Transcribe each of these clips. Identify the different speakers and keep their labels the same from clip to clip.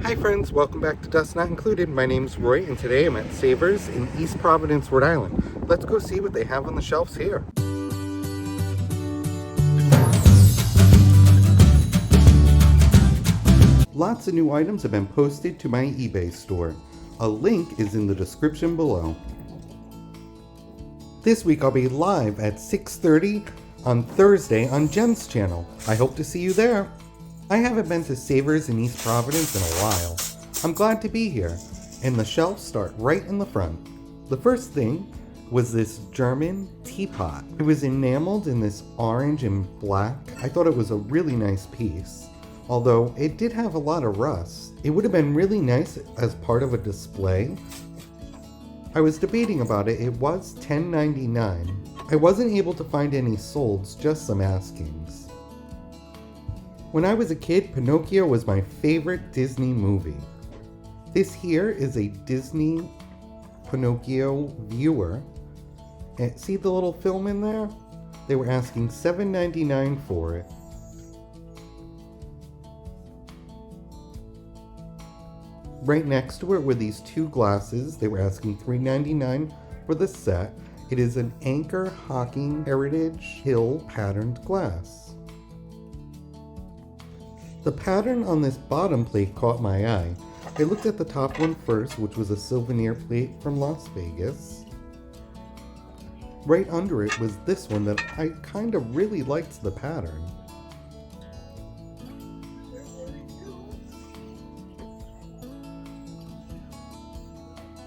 Speaker 1: Hi friends, welcome back to Dust Not Included. My name's Roy and today I'm at Savers in East Providence, Rhode Island. Let's go see what they have on the shelves here. Lots of new items have been posted to my eBay store. A link is in the description below. This week I'll be live at 6:30 on Thursday on Jen's channel. I hope to see you there. I haven't been to Savers in East Providence in a while. I'm glad to be here, and the shelves start right in the front. The first thing was this German teapot. It was enameled in this orange and black. I thought it was a really nice piece, although it did have a lot of rust. It would have been really nice as part of a display. I was debating about it. It was $10.99. I wasn't able to find any solds, just some askings. When I was a kid, Pinocchio was my favorite Disney movie. This here is a Disney Pinocchio viewer. And see the little film in there? They were asking $7.99 for it. Right next to it were these two glasses. They were asking $3.99 for the set. It is an Anchor Hocking Heritage Hill patterned glass. The pattern on this bottom plate caught my eye. I looked at the top one first, which was a souvenir plate from Las Vegas. Right under it was this one that I kind of really liked the pattern.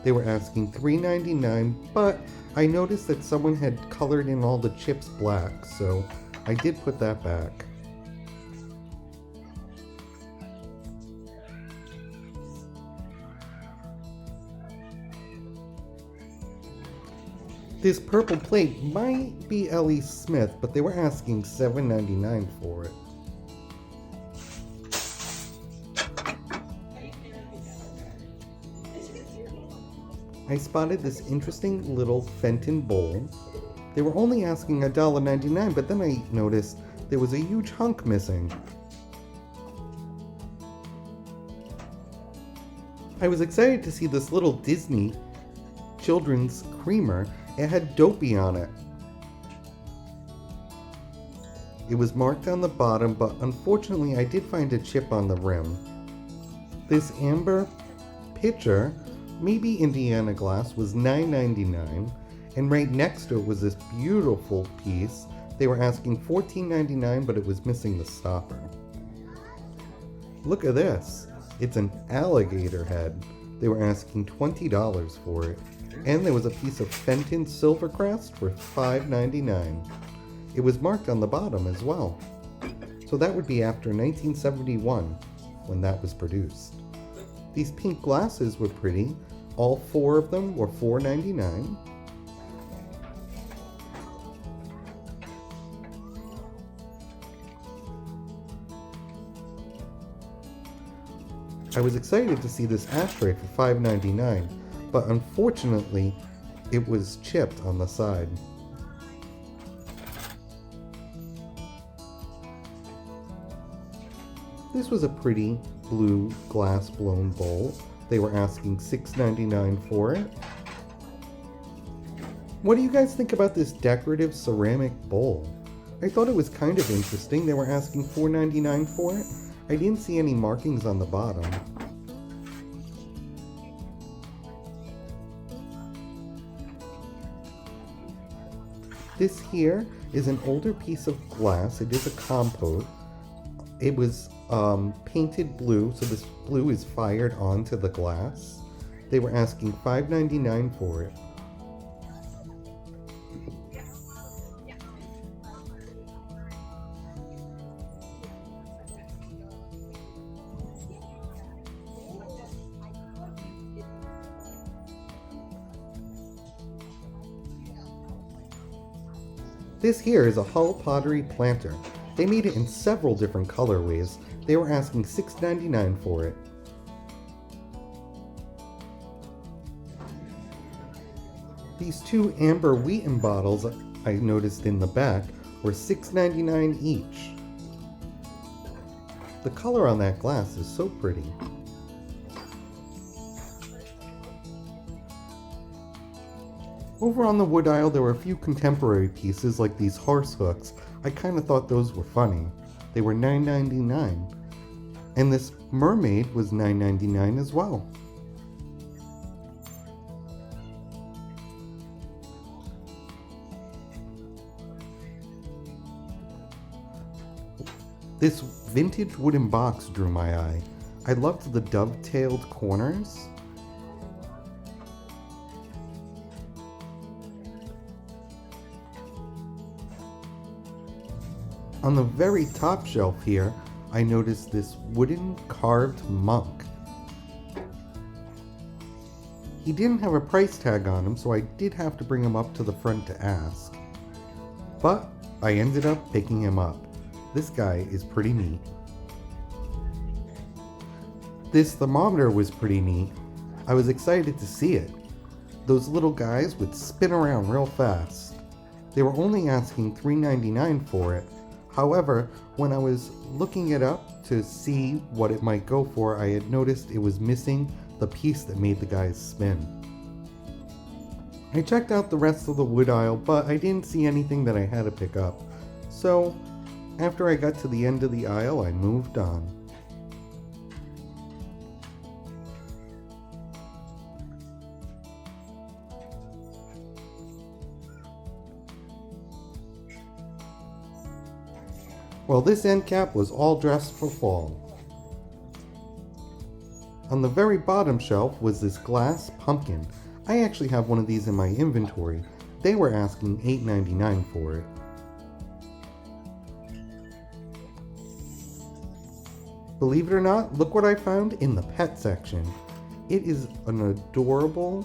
Speaker 1: They were asking $3.99, but I noticed that someone had colored in all the chips black, so I did put that back. This purple plate might be Ellie Smith, but they were asking $7.99 for it. I spotted this interesting little Fenton bowl. They were only asking $1.99, but then I noticed there was a huge hunk missing. I was excited to see this little Disney children's creamer. It had Dopey on it. It was marked on the bottom, but unfortunately I did find a chip on the rim. This amber pitcher, maybe Indiana glass, was $9.99, and right next to it was this beautiful piece. They were asking $14.99, but it was missing the stopper. Look at this. It's an alligator head. They were asking $20 for it. And there was a piece of Fenton Silvercrest for $5.99. It was marked on the bottom as well. So that would be after 1971 when that was produced. These pink glasses were pretty. All four of them were $4.99. I was excited to see this ashtray for $5.99. But unfortunately, it was chipped on the side. This was a pretty blue glass blown bowl. They were asking $6.99 for it. What do you guys think about this decorative ceramic bowl? I thought it was kind of interesting. They were asking $4.99 for it. I didn't see any markings on the bottom. This here is an older piece of glass. It is a compote. It was painted blue, so this blue is fired onto the glass. They were asking $5.99 for it. This here is a Hull pottery planter. They made it in several different colorways. They were asking $6.99 for it. These two amber Wheaton bottles I noticed in the back were $6.99 each. The color on that glass is so pretty. Over on the wood aisle, there were a few contemporary pieces like these horse hooks. I kind of thought those were funny. They were $9.99. And this mermaid was $9.99 as well. This vintage wooden box drew my eye. I loved the dovetailed corners. On the very top shelf here, I noticed this wooden carved monk. He didn't have a price tag on him, so I did have to bring him up to the front to ask. But I ended up picking him up. This guy is pretty neat. This thermometer was pretty neat. I was excited to see it. Those little guys would spin around real fast. They were only asking $3.99 for it. However, when I was looking it up to see what it might go for, I had noticed it was missing the piece that made the guys spin. I checked out the rest of the wood aisle, but I didn't see anything that I had to pick up. So, after I got to the end of the aisle, I moved on. Well, this end cap was all dressed for fall. On the very bottom shelf was this glass pumpkin. I actually have one of these in my inventory. They were asking $8.99 for it. Believe it or not, look what I found in the pet section. It is an adorable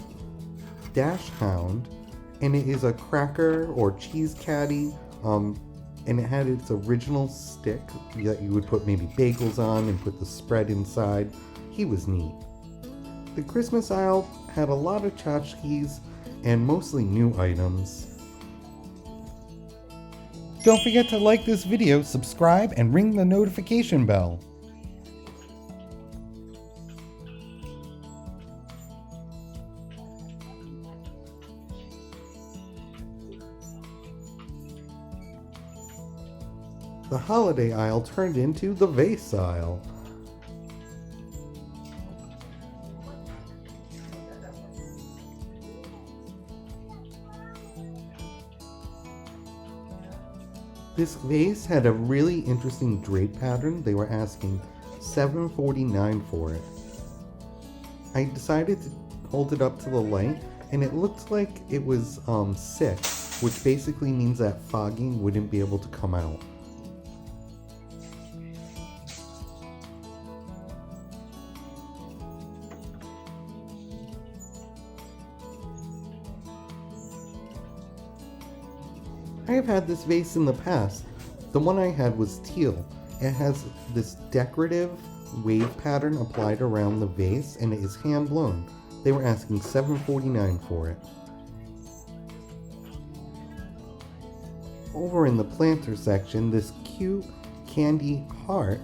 Speaker 1: dash hound, and it is a cracker or cheese caddy, and it had its original stick that you would put maybe bagels on and put the spread inside. He was neat. The Christmas aisle had a lot of tchotchkes and mostly new items. Don't forget to like this video, subscribe, and ring the notification bell. The holiday aisle turned into the vase aisle. This vase had a really interesting drape pattern. They were asking $7.49 for it. I decided to hold it up to the light, and it looked like it was sick, which basically means that fogging wouldn't be able to come out. I have had this vase in the past. The one I had was teal. It has this decorative wave pattern applied around the vase, and it is hand blown. They were asking $7.49 for it. Over in the planter section, this cute candy heart,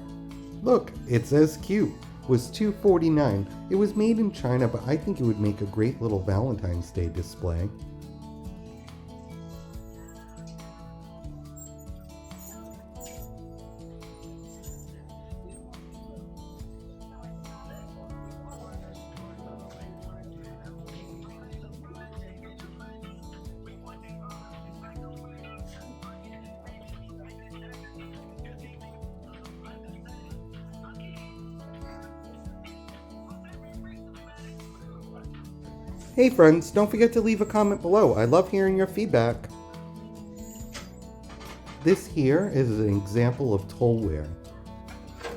Speaker 1: look, it says cute, was $2.49. It was made in China, but I think it would make a great little Valentine's Day display. Hey friends, don't forget to leave a comment below. I love hearing your feedback. This here is an example of tollware.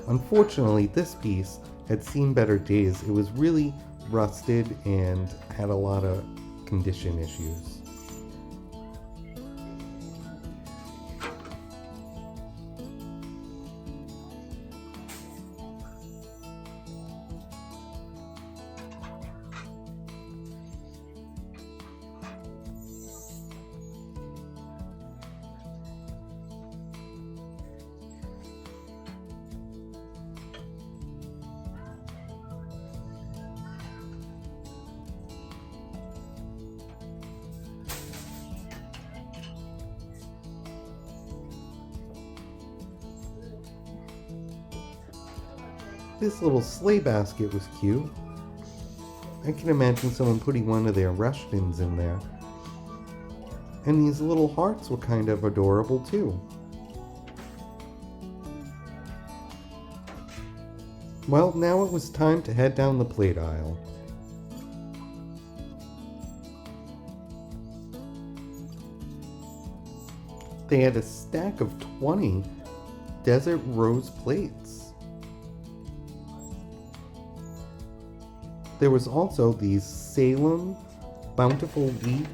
Speaker 1: Unfortunately, this piece had seen better days. It was really rusted and had a lot of condition issues. This little sleigh basket was cute. I can imagine someone putting one of their Rushtons in there. And these little hearts were kind of adorable too. Well, now it was time to head down the plate aisle. They had a stack of 20 desert rose plates. There was also these Salem Bountiful Wheat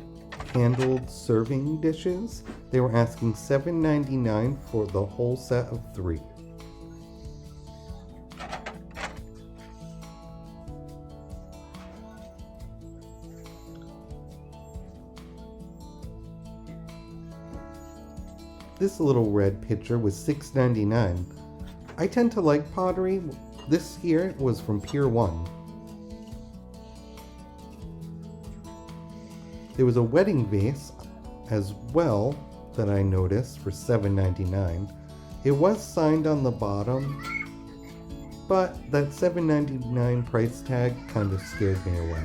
Speaker 1: handled serving dishes. They were asking $7.99 for the whole set of 3. This little red pitcher was $6.99. I tend to like pottery. This here was from Pier 1. There was a wedding vase as well that I noticed for $7.99. It was signed on the bottom, but that $7.99 price tag kind of scared me away.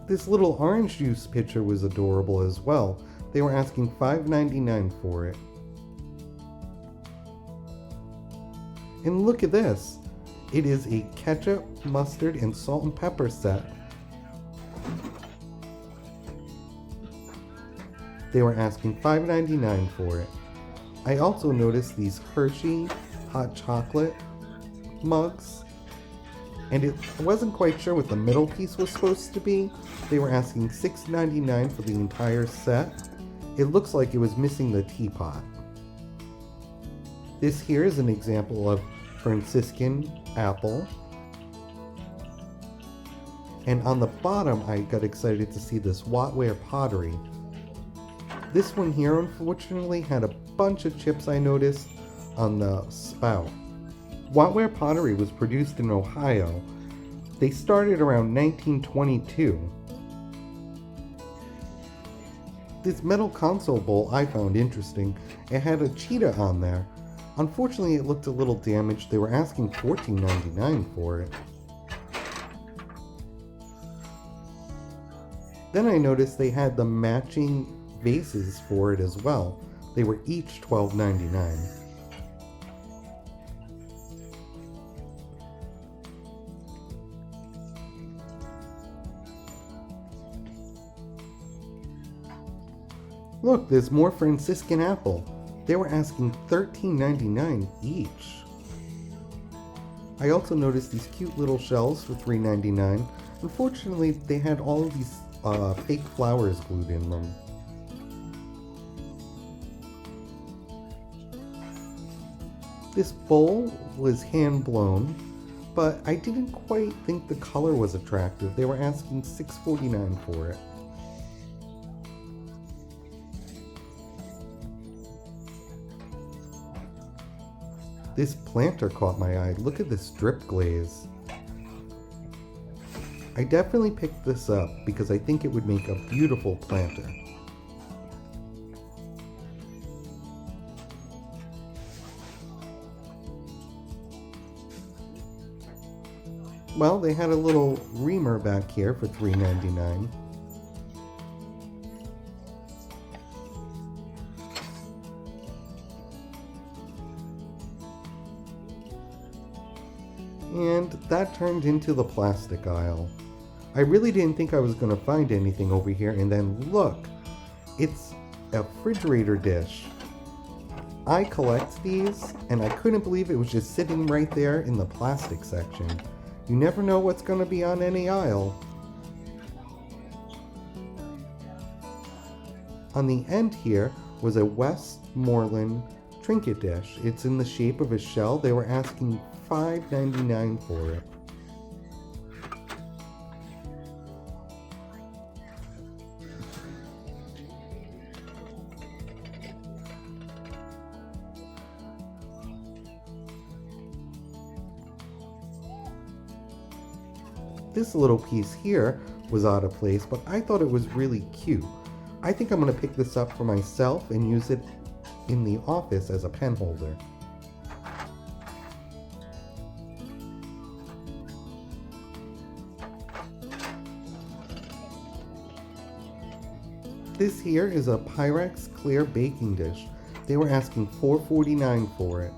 Speaker 1: This little orange juice pitcher was adorable as well. They were asking $5.99 for it. And look at this. It is a ketchup, mustard, and salt and pepper set. They were asking $5.99 for it. I also noticed these Hershey hot chocolate mugs. And I wasn't quite sure what the middle piece was supposed to be. They were asking $6.99 for the entire set. It looks like it was missing the teapot. This here is an example of Franciscan apple. And on the bottom, I got excited to see this Wattware pottery. This one here, unfortunately, had a bunch of chips I noticed on the spout. Wattware pottery was produced in Ohio. They started around 1922. This metal console bowl I found interesting. It had a cheetah on there. Unfortunately, it looked a little damaged. They were asking $14.99 for it. Then I noticed they had the matching vases for it as well. They were each $12.99. Look, there's more Franciscan apple. They were asking $13.99 each. I also noticed these cute little shells for $3.99. Unfortunately, they had all of these fake flowers glued in them. This bowl was hand blown, but I didn't quite think the color was attractive. They were asking $6.49 for it. This planter caught my eye. Look at this drip glaze. I definitely picked this up because I think it would make a beautiful planter. Well, they had a little reamer back here for $3.99. And that turned into the plastic aisle. I really didn't think I was going to find anything over here, and then look, it's a refrigerator dish. I collect these, and I couldn't believe it was just sitting right there in the plastic section. You never know what's going to be on any aisle. On the end here was a Westmoreland trinket dish. It's in the shape of a shell. They were asking $5.99 for it. This little piece here was out of place, but I thought it was really cute. I think I'm going to pick this up for myself and use it in the office as a pen holder. This here is a Pyrex clear baking dish. They were asking $4.49 for it.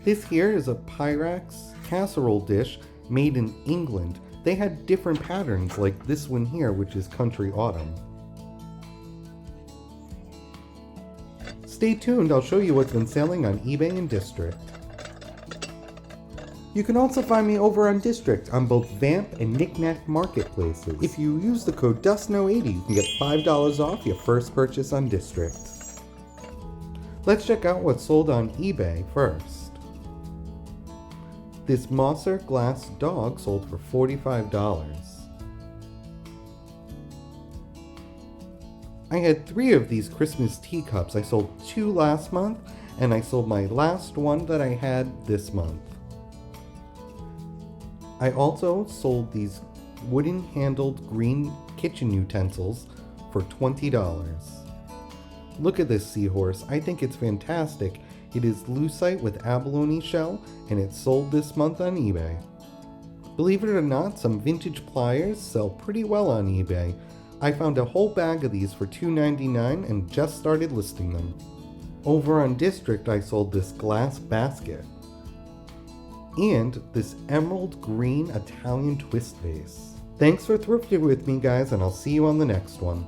Speaker 1: This here is a Pyrex casserole dish made in England. They had different patterns like this one here, which is Country Autumn. Stay tuned, I'll show you what's been selling on eBay and District. You can also find me over on District on both Vamp and Knickknack marketplaces. If you use the code DUSTNO80, you can get $5 off your first purchase on District. Let's check out what's sold on eBay first. This Mosser glass dog sold for $45. I had 3 of these Christmas teacups. I sold 2 last month, and I sold my last one that I had this month. I also sold these wooden handled green kitchen utensils for $20. Look at this seahorse. I think it's fantastic. It is lucite with abalone shell, and it's sold this month on eBay. Believe it or not, some vintage pliers sell pretty well on eBay. I found a whole bag of these for $2.99 and just started listing them. Over on District, I sold this glass basket and this emerald green Italian twist vase. Thanks for thrifting with me, guys, and I'll see you on the next one.